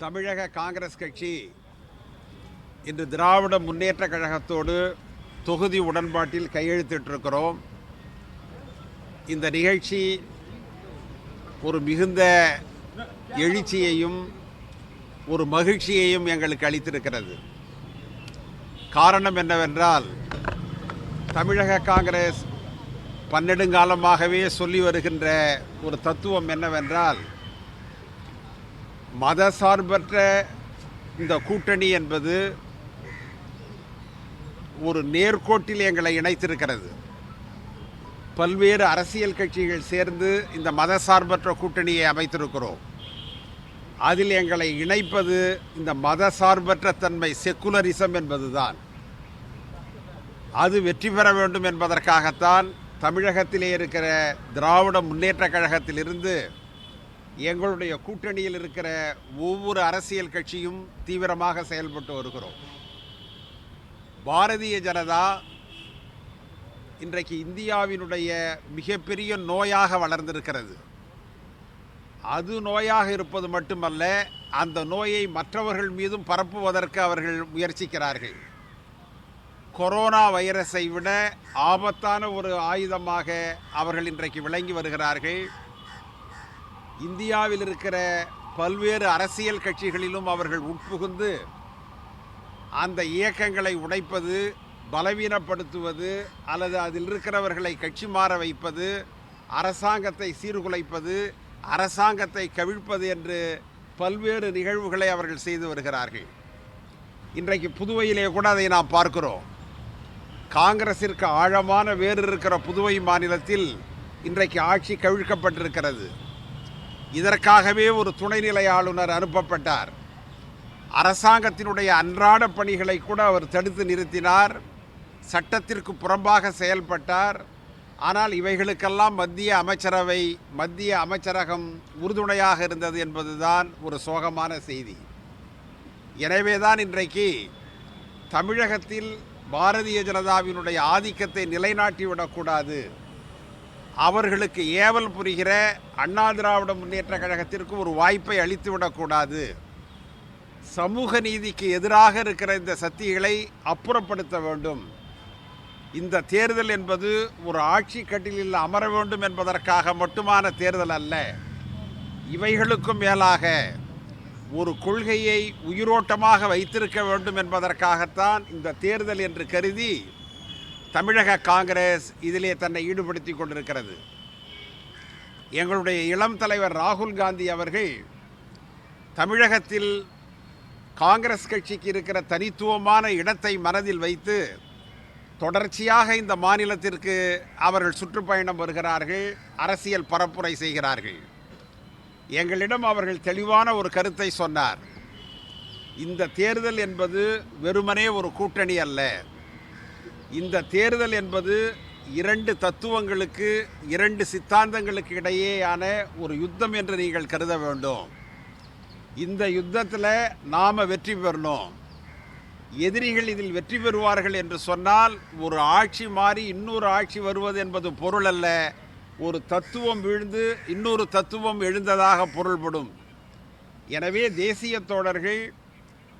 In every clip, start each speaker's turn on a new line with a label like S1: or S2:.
S1: தமிழக காங்கிரஸ் கட்சி இன்று திராவிட முன்னேற்ற கழகத்தோடு தொகுதி உடன்பாட்டில் கையெழுத்திட்டிருக்கிறோம். இந்த நிகழ்ச்சி ஒரு மிகுந்த எழுச்சியையும் ஒரு மகிழ்ச்சியையும் எங்களுக்கு அளித்திருக்கிறது. காரணம் என்னவென்றால், தமிழக காங்கிரஸ் பன்னெடுங்காலமாகவே சொல்லி வருகின்ற ஒரு தத்துவம் என்னவென்றால், மதசார்பற்ற இந்த கூட்டணி என்பது ஒரு நேர்கோட்டில் எங்களை இணைத்திருக்கிறது. பல்வேறு அரசியல் கட்சிகள் சேர்ந்து இந்த மதசார்பற்ற கூட்டணியை அமைத்திருக்கிறோம். அதில் எங்களை இணைப்பது இந்த மதசார்பற்ற தன்மை, செக்குலரிசம் என்பதுதான். அது வெற்றி பெற வேண்டும் என்பதற்காகத்தான் தமிழகத்திலே இருக்கிற திராவிட முன்னேற்ற கழகத்திலிருந்து எங்களுடைய கூட்டணியில் இருக்கிற ஒவ்வொரு அரசியல் கட்சியும் தீவிரமாக செயல்பட்டு வருகிறோம். பாரதிய ஜனதா இன்றைக்கு இந்தியாவினுடைய மிகப்பெரிய நோயாக வளர்ந்திருக்கிறது. அது நோயாக இருப்பது மட்டுமல்ல, அந்த நோயை மற்றவர்கள் மீதும் பரப்புவதற்கு அவர்கள் முயற்சிக்கிறார்கள். கொரோனா வைரஸை விட ஆபத்தான ஒரு ஆயுதமாக அவர்கள் இன்றைக்கு விளங்கி வருகிறார்கள். இந்தியாவில் இருக்கிற பல்வேறு அரசியல் கட்சிகளிலும் அவர்கள் உட்புகுந்து அந்த இயக்கங்களை உடைப்பது, பலவீனப்படுத்துவது, அல்லது அதில் இருக்கிறவர்களை கட்சி மாற வைப்பது, அரசாங்கத்தை சீர்குலைப்பது, அரசாங்கத்தை கவிழ்ப்பது என்று பல்வேறு நிகழ்வுகளை அவர்கள் செய்து வருகிறார்கள். இன்றைக்கு புதுவையிலே கூட அதை நாம் பார்க்கிறோம். காங்கிரசிற்கு ஆழமான வேறு இருக்கிற புதுவை மாநிலத்தில் இன்றைக்கு ஆட்சி கவிழ்க்கப்பட்டிருக்கிறது. இதற்காகவே ஒரு துணைநிலை ஆளுநர் அனுப்பப்பட்டார். அரசாங்கத்தினுடைய அன்றாட பணிகளை கூட அவர் தடுத்து நிறுத்தினார். சட்டத்திற்கு புறம்பாக செயல்பட்டார். ஆனால் இவைகளுக்கெல்லாம் மத்திய அமைச்சரவை, மத்திய அமைச்சரகம் உறுதுணையாக இருந்தது என்பதுதான் ஒரு சோகமான செய்தி. எனவேதான் இன்றைக்கு தமிழகத்தில் பாரதிய ஜனதாவினுடைய ஆதிக்கத்தை நிலைநாட்டிவிடக்கூடாது, அவர்களுக்கு ஏவல் புரிகிற அண்ணா திராவிட முன்னேற்ற கழகத்திற்கு ஒரு வாய்ப்பை அளித்துவிடக்கூடாது, சமூக நீதிக்கு எதிராக இருக்கிற இந்த சக்திகளை அப்புறப்படுத்த வேண்டும். இந்த தேர்தல் என்பது ஒரு ஆட்சி கட்டிலில் அமர வேண்டும் என்பதற்காக மட்டுமான தேர்தல் அல்ல. இவைகளுக்கும் மேலாக ஒரு கொள்கையை உயிரோட்டமாக வைத்திருக்க வேண்டும் என்பதற்காகத்தான் இந்த தேர்தல் என்று கருதி தமிழக காங்கிரஸ் இதிலே தன்னை ஈடுபடுத்தி கொண்டிருக்கிறது. எங்களுடைய இளம் தலைவர் ராகுல் காந்தி அவர்கள் தமிழகத்தில் காங்கிரஸ் கட்சிக்கு இருக்கிற தனித்துவமான இடத்தை மனதில் வைத்து தொடர்ச்சியாக இந்த மாநிலத்திற்கு அவர்கள் சுற்றுப்பயணம் வருகிறார்கள், அரசியல் பரப்புரை செய்கிறார்கள். எங்களிடம் அவர்கள் தெளிவான ஒரு கருத்தை சொன்னார். இந்த தேர்தல் என்பது வெறுமனே ஒரு கூட்டணி அல்ல. இந்த தேர்தல் என்பது இரண்டு தத்துவங்களுக்கு, இரண்டு சித்தாந்தங்களுக்கு இடையேயான ஒரு யுத்தம் என்று நீங்கள் கருத வேண்டும். இந்த யுத்தத்தில் நாம் வெற்றி பெறணும். எதிரிகள் இதில் வெற்றி பெறுவார்கள் என்று சொன்னால் ஒரு ஆட்சி மாறி இன்னொரு ஆட்சி வருவது என்பது பொருள் அல்ல. ஒரு தத்துவம் வீழ்ந்து இன்னொரு தத்துவம் எழுந்ததாக பொருள்படும். எனவே தேசிய தோழர்கள்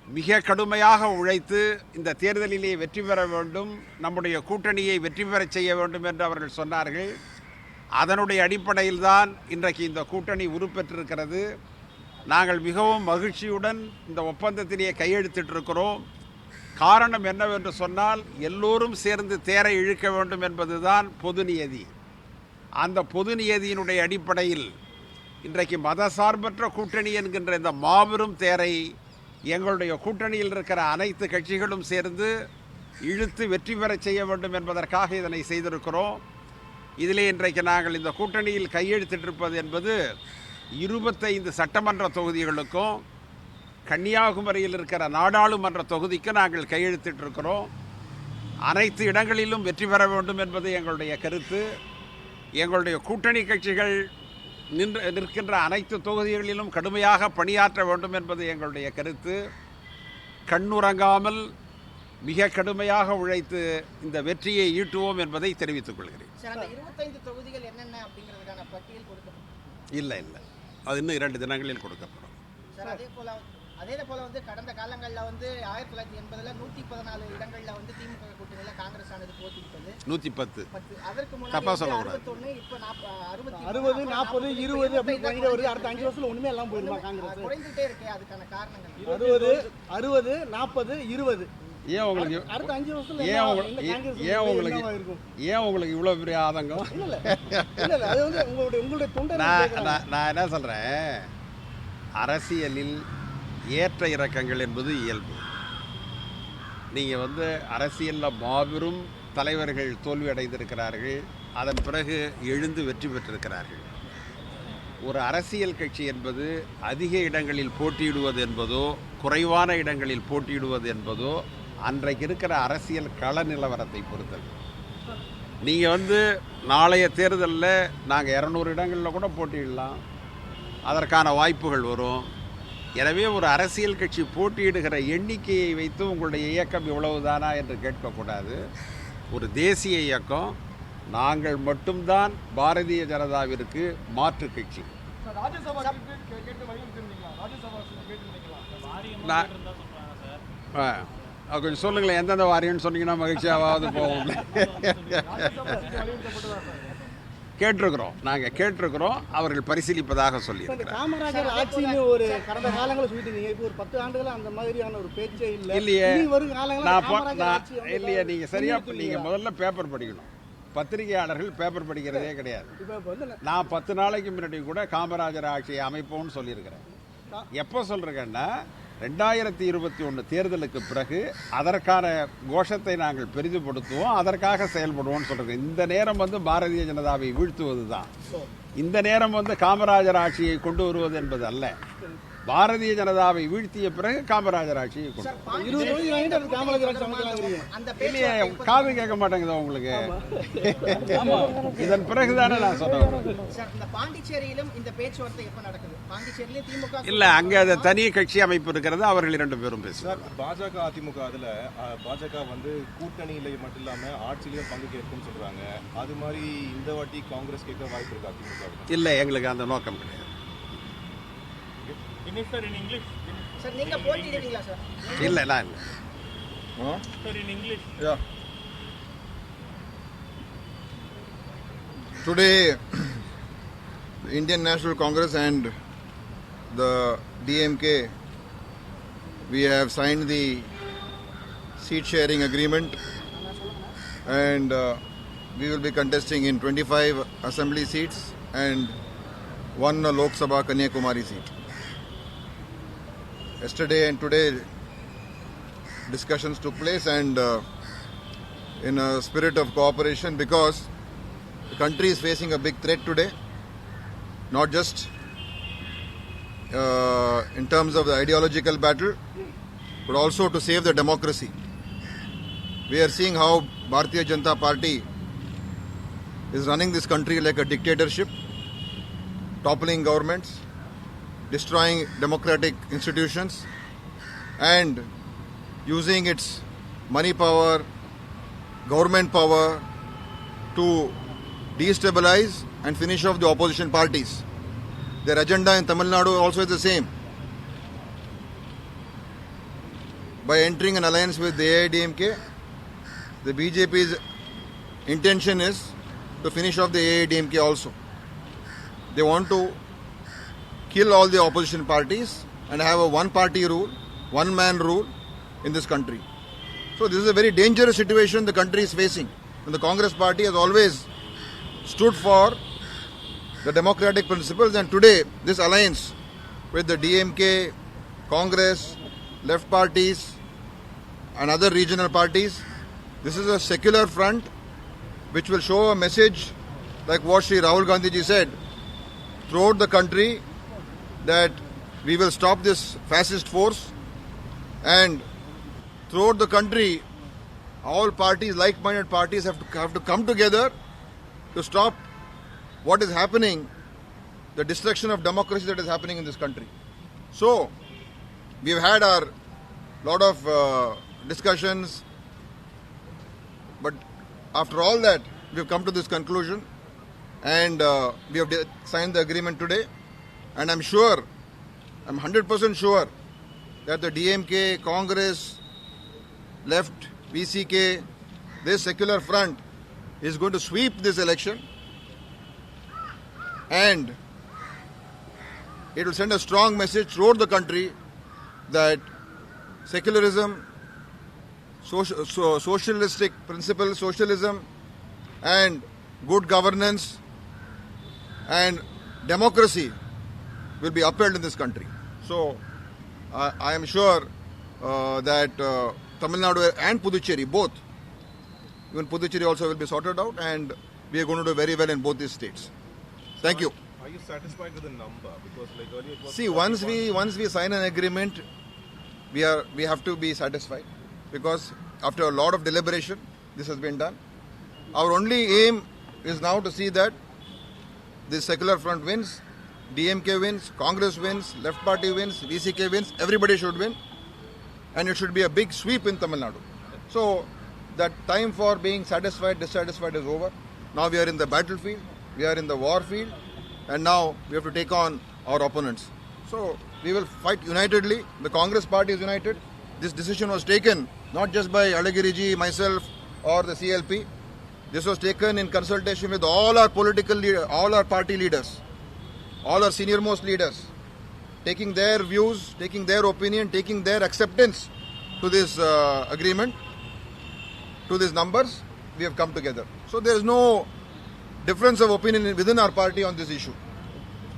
S1: மிக கடுமையாக உழைத்து இந்த தேர்தலிலே வெற்றி பெற வேண்டும், நம்முடைய கூட்டணியை வெற்றி பெறச் செய்ய வேண்டும் என்று அவர்கள் சொன்னார்கள். அதனுடைய அடிப்படையில் தான் இன்றைக்கு இந்த கூட்டணி உருப்பெற்றிருக்கிறது. நாங்கள் மிகவும் மகிழ்ச்சியுடன் இந்த ஒப்பந்தத்திலேயே கையெழுத்திட்டிருக்கிறோம். காரணம் என்னவென்று சொன்னால், எல்லோரும் சேர்ந்து தேரை இழுக்க வேண்டும் என்பதுதான் பொது நியதி. அந்த பொது நியதியினுடைய அடிப்படையில் இன்றைக்கு மதசார்பற்ற கூட்டணி என்கின்ற இந்த மாபெரும் தேரை எங்களுடைய கூட்டணியில் இருக்கிற அனைத்து கட்சிகளும் சேர்ந்து இழுத்து வெற்றி பெறச் செய்ய வேண்டும் என்பதற்காக இதனை செய்திருக்கிறோம். இதிலே இன்றைக்கு நாங்கள் இந்த கூட்டணியில் கையெழுத்திட்டிருப்பது என்பது 25 சட்டமன்ற தொகுதிகளுக்கும் கன்னியாகுமரியில் இருக்கிற நாடாளுமன்ற தொகுதிக்கு நாங்கள் கையெழுத்திட்டிருக்கிறோம். அனைத்து இடங்களிலும் வெற்றி பெற வேண்டும் என்பது எங்களுடைய கருத்து. எங்களுடைய கூட்டணி கட்சிகள் நிற்கின்ற அனைத்து தொகுதிகளிலும் கடுமையாக பணியாற்ற வேண்டும் என்பது எங்களுடைய கருத்து. கண்ணுறங்காமல் மிக கடுமையாக உழைத்து இந்த வெற்றியை ஈட்டுவோம் என்பதை தெரிவித்துக் கொள்கிறேன். இல்லை, அது இன்னும் 2 தினங்களில் கொடுக்கப்படும்.
S2: அதே போல வந்து கடந்த காலங்களில் வந்து 1980 114 இடங்கள்ல வந்து திமுக கூட்டணியில காங்கிரஸ் ஆனது போட்டியிட்டது
S1: 110.
S2: அதற்கு
S1: தப்பா
S2: முன்னாடி
S1: சொல்லக்கூடாது.
S2: 61 இப்போ
S3: 60 40 20 அப்படி குறைஞ்சிட்டே வருது. அடுத்த 5 வருஷத்துல ஒண்ணுமே எல்லாம் போயிருமா காங்கிரஸ்?
S2: குறைந்துட்டே இருக்கே, அதுக்கான காரணங்கள்
S3: 60 60 40 20
S1: ஏன் உங்களுக்கு
S3: அடுத்த 5 வருஷத்துல
S1: ஏன்
S3: என்ன
S1: உங்களுக்கு
S3: காங்கிரஸ்
S1: ஏன் உங்களுக்கு
S3: என்னவா இருக்கும்?
S1: ஏன் உங்களுக்கு இவ்வளோ பெரிய ஆதங்கம்?
S3: இல்ல இல்ல அது வந்து உங்களுடைய தொண்டை
S1: நான் என்ன சொல்கிறேன், அரசியலில் ஏற்ற இறக்கங்கள் என்பது இயல்பு. நீங்கள் வந்து அரசியலில் மாபெரும் தலைவர்கள் தோல்வி அடைந்திருக்கிறார்கள், அதன் பிறகு எழுந்து வெற்றி பெற்றிருக்கிறார்கள். ஒரு அரசியல் கட்சி என்பது அதிக இடங்களில் போட்டியிடுவது என்பதோ குறைவான இடங்களில் போட்டியிடுவது என்பதோ அன்றைக்கு இருக்கிற அரசியல் கள நிலவரத்தை பொறுத்தது. நீங்கள் வந்து நாளைய தேர்தலில் நாங்கள் 200 இடங்களில் கூட போட்டியிடலாம், அதற்கான வாய்ப்புகள் வரும். எனவே ஒரு அரசியல் கட்சி போட்டியிடுகிற எண்ணிக்கையை வைத்து உங்களுடைய இயக்கம் இவ்வளவுதானா என்று கேட்கக்கூடாது. ஒரு தேசிய இயக்கம், நாங்கள் மட்டும்தான் பாரதிய ஜனதாவிற்கு மாற்று கட்சி. கொஞ்சம் சொல்லுங்களேன், எந்தெந்த வாரியம்னு சொன்னீங்கன்னா மகிழ்ச்சியாவது போவோம். கேட்டிருக்கிறோம், நாங்கள் கேட்டிருக்கிறோம், அவர்கள் பரிசீலிப்பதாக சொல்லியிருக்கிறார்.
S3: காமராஜர் ஆட்சின்னு ஒரு கடந்த காலங்களில் சொல்லிட்டு இருந்தீங்க. இப்போ ஒரு 10 ஆண்டுகளா அந்த மாதிரியான ஒரு பேச்சே இல்லை.
S1: இல்லையே,
S3: வரும் காலங்களில்
S1: இல்லையே, நீங்கள் சரியா நீங்கள் முதல்ல பேப்பர் படிக்கணும். பத்திரிகையாளர்கள் பேப்பர் படிக்கிறதே கிடையாது. நான் 10 நாளைக்கு முன்னாடி கூட காமராஜர் ஆட்சியை அமைப்போம்னு சொல்லியிருக்கிறேன். எப்போ சொல்கிறேன்னா 2021 தேர்தலுக்கு பிறகு அதற்கான கோஷத்தை நாங்கள் பெரிதுபடுத்துவோம், அதற்காக செயல்படுவோம்னு சொல்கிறேன். இந்த நேரம் வந்து பாரதிய ஜனதாவை வீழ்த்துவது தான். இந்த நேரம் வந்து காமராஜர் ஆட்சியை கொண்டு வருவது என்பது அல்ல. பாரதிய ஜனதாவை வீழ்த்திய பிறகு காமராஜர் ஆட்சியை கொண்டு இல்லையே, காது கேட்க மாட்டேங்குதா உங்களுக்கு? இதன் பிறகுதானே நான் சொன்னேன்.
S2: பாண்டிச்சேரியிலும் இந்த பேச்சுவார்த்தை எப்ப நடக்குது? பாண்டிச்சேரியிலும் திமுக
S1: இல்ல, அங்க அது தனி கட்சி அமைப்பு இருக்கிறது, அவர்கள் 2 பேரும் பேசுவாங்க.
S4: பாஜக அதிமுக அதுல பாஜக வந்து கூட்டணியில மட்டும் இல்லாம ஆட்சியிலும் பங்கு கேட்கும்னு சொல்றாங்க. அது மாதிரி இந்த வாட்டி காங்கிரஸ் கேட்க வாய்ப்பு இருக்கு அதிமுக?
S1: இல்ல, எங்களுக்கு அந்த நோக்கம் கிடையாது.
S2: சார் நீங்க போட்டியிடுவீங்களா சார்?
S1: இல்ல, நான் இல்ல.
S4: Sir, in English.
S5: Yeah. Today, the Indian National Congress and the DMK, we have signed the seat sharing agreement, and we will be contesting in 25 assembly seats and 1 Lok Sabha Kanyakumari seat. Yesterday and today discussions took place, and in a spirit of cooperation, because the country is facing a big threat today, not just in terms of the ideological battle, but also to save the democracy. We are seeing how Bharatiya Janata Party is running this country like a dictatorship, toppling governments, destroying democratic institutions, and using its money power, government power to destabilize and finish off the opposition parties. Their agenda in Tamil Nadu also is the same. By entering an alliance with the AIADMK, the BJP's intention is to finish off the AIADMK also. They want to kill all the opposition parties and have a one-party rule, one-man rule in this country. So this is a very dangerous situation the country is facing. And the Congress party has always stood for the democratic principles, and today this alliance with the DMK, Congress, left parties and other regional parties, this is a secular front which will show a message like what Sri Rahul Gandhi ji said throughout the country, that we will stop this fascist force, and throughout the country all parties, like-minded parties have to come together to stop what is happening, the destruction of democracy that is happening in this country. So we have had our lot of discussions, but after all that we have come to this conclusion, and we have signed the agreement today. And I'm 100% sure that the DMK, Congress, left, VCK, this secular front is going to sweep this election, and it will send a strong message throughout the country that secularism, socialistic principles, socialism and good governance and democracy will be upheld in this country. So I am sure that Tamil Nadu and Puducherry, both, even Puducherry also will be sorted out, and we are going to do very well in both these states. Thank you.
S4: Are you satisfied with the number? Because like earlier it was...
S5: See, once we sign an agreement, we have to be satisfied, because after a lot of deliberation, this has been done. Our only aim is now to see that this secular front wins, DMK wins, Congress wins, Left Party wins, VCK wins, everybody should win, and it should be a big sweep in Tamil Nadu. So that time for being satisfied, dissatisfied is over. Now we are in the battlefield, we are in the war field, and now we have to take on our opponents. So we will fight unitedly. The Congress party is united. This decision was taken not just by Alagiriji, myself, or the CLP. This was taken in consultation with all our political leaders, all our party leaders, all our senior most leaders, taking their views, taking their opinion, taking their acceptance to this agreement, to these numbers. We have come together. So there is no difference of opinion within our party on this issue.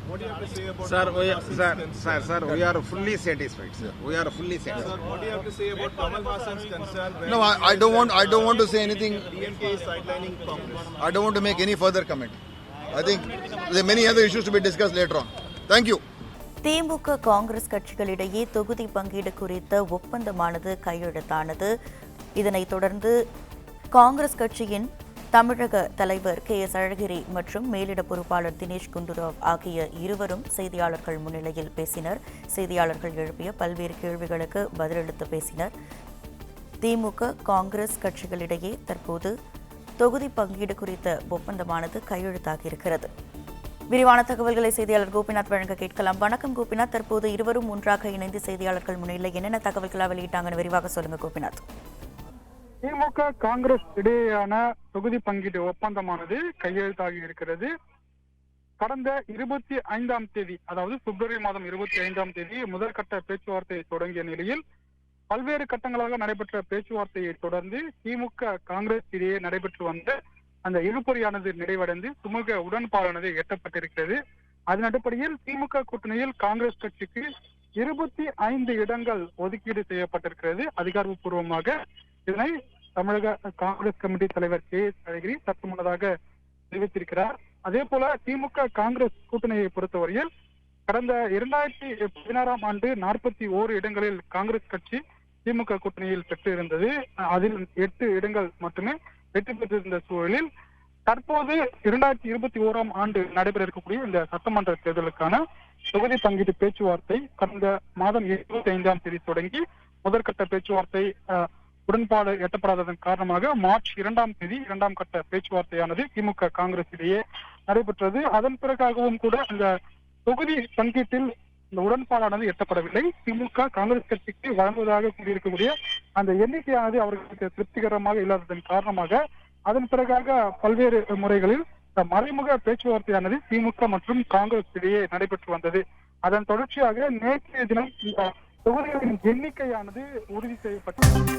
S4: What do you have to say about...
S1: Sir, we are fully satisfied, sir. We are fully satisfied.
S4: What do you have to say about Kamal Hassan's concern when...
S5: No, I don't want to say anything.
S4: DMK is sidelining Congress?
S5: I don't want to make any further comment. I think there are many other issues to be discussed later on. Thank you.
S6: திமுக காங்கிரஸ் கட்சிகளிடையே தொகுதி பங்கீடு குறித்த ஒப்பந்தமானது கையெழுத்தானது. இதனைத் தொடர்ந்து காங்கிரஸ் கட்சியின் தமிழக தலைவர் KS அழகிரி மற்றும் மேலிட பொறுப்பாளர் தினேஷ் குண்டுராவ் ஆகிய இருவரும் செய்தியாளர்கள் முன்னிலையில் பேசினர். செய்தியாளர்கள் எழுப்பிய பல்வேறு கேள்விகளுக்கு பதிலளித்து பேசினர். திமுக காங்கிரஸ் கட்சிகளிடையே தற்போது தொகுதி பங்கீடு குறித்த ஒப்பந்தமானது கையெழுத்தாகியிருக்கிறது. விரிவான தகவல்களை செய்தியாளர் கோபிநாத் வழங்க கேட்கலாம். வணக்கம் கோபிநாத், தற்போது இருவரும் ஒன்றாக இணைந்து செய்தியாளர்கள் முன்னிலையில் என்னென்ன தகவல்களாக வெளியிட்டாங்கன்னு விரிவாக சொல்லுங்க கோபிநாத்.
S7: திமுக காங்கிரஸ் இடையேயான தொகுதி பங்கீடு ஒப்பந்தமானது கையெழுத்தாகி இருக்கிறது. கடந்த 25ஆம் தேதி, அதாவது பிப்ரவரி மாதம் 25ஆம் தேதி முதற்கட்ட பேச்சுவார்த்தை தொடங்கிய நிலையில் பல்வேறு கட்டங்களாக நடைபெற்ற பேச்சுவார்த்தையை தொடர்ந்து திமுக காங்கிரஸ் இடையே நடைபெற்று வந்த அந்த இழுபறியானது நிறைவடைந்து சுமூக உடன்பாடானது எட்டப்பட்டிருக்கிறது. அதன் அடிப்படையில் திமுக கூட்டணியில் காங்கிரஸ் கட்சிக்கு 25 இடங்கள் ஒதுக்கீடு செய்யப்பட்டிருக்கிறது. அதிகாரப்பூர்வமாக இதனை தமிழக காங்கிரஸ் கமிட்டி தலைவர் KS அழகிரி சற்று முன்னதாக தெரிவித்திருக்கிறார். அதே போல திமுக காங்கிரஸ் கூட்டணியை பொறுத்தவரையில் கடந்த 2016ஆம் ஆண்டு 41 இடங்களில் காங்கிரஸ் கட்சி திமுக கூட்டணியில் பெற்று இருந்தது. அதில் 8 இடங்கள் மட்டுமே வெற்றி பெற்றிருந்த சூழலில் தற்போது 2021ஆம் ஆண்டு நடைபெற இருக்கக்கூடிய இந்த சட்டமன்ற தேர்தலுக்கான தொகுதி பங்கீடு பேச்சுவார்த்தை கடந்த மாதம் 25ஆம் தேதி தொடங்கி முதற்கட்ட பேச்சுவார்த்தை உடன்பாடு எட்டப்படாததன் காரணமாக மார்ச் 2ஆம் தேதி 2ஆம் கட்ட பேச்சுவார்த்தையானது திமுக காங்கிரஸ் இடையே நடைபெற்றது. அதன் பிறகாகவும் கூட அந்த தொகுதி பங்கீட்டில் இந்த உடன்பாடானது எட்டப்படவில்லை. திமுக காங்கிரஸ் கட்சிக்கு வழங்குவதாக கூறியிருக்கக்கூடிய அந்த எண்ணிக்கையானது அவர்களுக்கு திருப்திகரமாக இல்லாததன் காரணமாக அதன் பிறகாக பல்வேறு முறைகளில் மறைமுக பேச்சுவார்த்தையானது திமுக மற்றும் காங்கிரஸ் இடையே நடைபெற்று வந்தது. அதன் தொடர்ச்சியாக நேற்றைய தினம் இந்த தொகுதிகளின் எண்ணிக்கையானது உறுதி செய்யப்பட்டது.